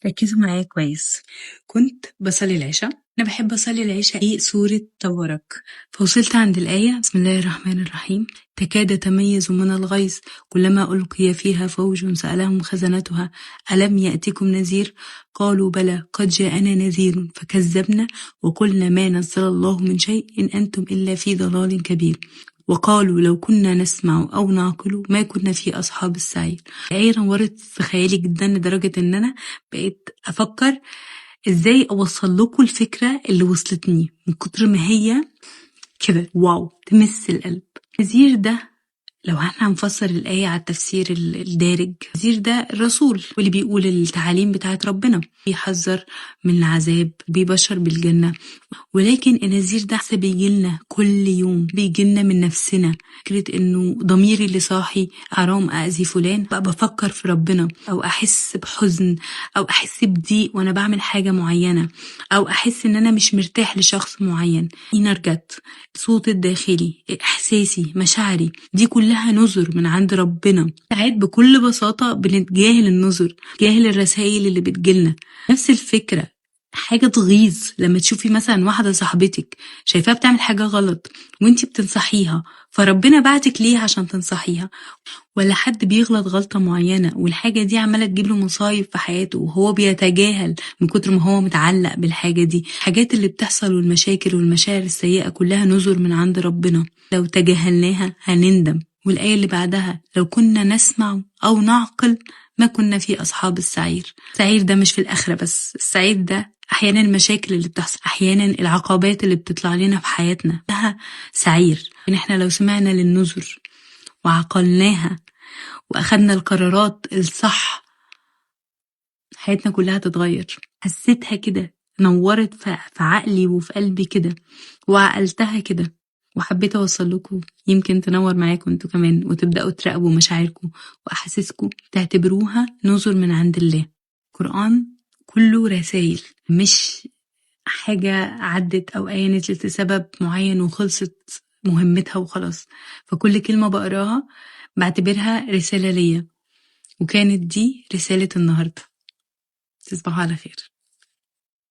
ركزوا معايا كويس. كنت بصلي العشاء. أنا بحب أصلي العشاء سورة تبارك. فوصلت عند الآية بسم الله الرحمن الرحيم تكاد تميز من الغيظ كلما ألقي فيها فوج سألهم خزنتها ألم يأتكم نذير قالوا بلى قد جاءنا نذير فكذبنا وقلنا ما نزل الله من شيء إن أنتم إلا في ضلال كبير وقالوا لو كنا نسمع أو نعقل ما كنا في أصحاب السعير. الآية نورت في خيالي جدا لدرجة إن أنا بقيت أفكر إزاي أوصل لكم الفكرة اللي وصلتني من كتر ما هي كده واو تمس القلب. النذير ده لو احنا هنفسر الآية على التفسير الدارج، النذير ده الرسول واللي بيقول التعاليم بتاعت ربنا، بيحذر من العذاب، بيبشر بالجنة. ولكن النذير ده بيجيلنا كل يوم، بيجيلنا من نفسنا. فكرة انه ضميري اللي صاحي حرام اذي فلان، بقى بفكر في ربنا، او احس بحزن، او احس بضيق وانا بعمل حاجة معينة، او احس ان انا مش مرتاح لشخص معين. نرجت صوت الداخلي، احساسي، مشاعري دي كلها نذر من عند ربنا. ساعات بكل بساطة بنتجاهل النذر، جاهل الرسائل اللي بتجيلنا. نفس الفكرة، حاجة تغيظ لما تشوفي مثلا واحدة صاحبتك شايفاها بتعمل حاجة غلط وانتي بتنصحيها، فربنا بعتك ليه عشان تنصحيها. ولا حد بيغلط غلطة معينة والحاجة دي عمالة تجيب له مصايب في حياته وهو بيتجاهل من كتر ما هو متعلق بالحاجة دي. الحاجات اللي بتحصل والمشاكل والمشاعر السيئة كلها نذر من عند ربنا، لو تجاهلناها هنندم. والآية اللي بعدها لو كنا نسمع أو نعقل ما كنا في أصحاب السعير. السعير ده مش في الآخرة بس، السعير ده أحيانا المشاكل اللي بتحصل، أحيانا العقبات اللي بتطلع لنا في حياتنا ده سعير. إن إحنا لو سمعنا للنذر وعقلناها وأخدنا القرارات الصح حياتنا كلها تتغير. حسيتها كده، نورت في عقلي وفي قلبي كده، وعقلتها كده، وحبيت أوصل لكم يمكن تنور معاكم انتوا كمان، وتبدأوا تراقبوا مشاعركم وأحاسيسكم، تعتبروها نذر من عند الله. القرآن كله رسائل، مش حاجة عدت أو آية نزلت لسبب معين وخلصت مهمتها وخلاص. فكل كلمة بقراها بعتبرها رسالة ليا، وكانت دي رسالة النهاردة. تصبحوا على خير.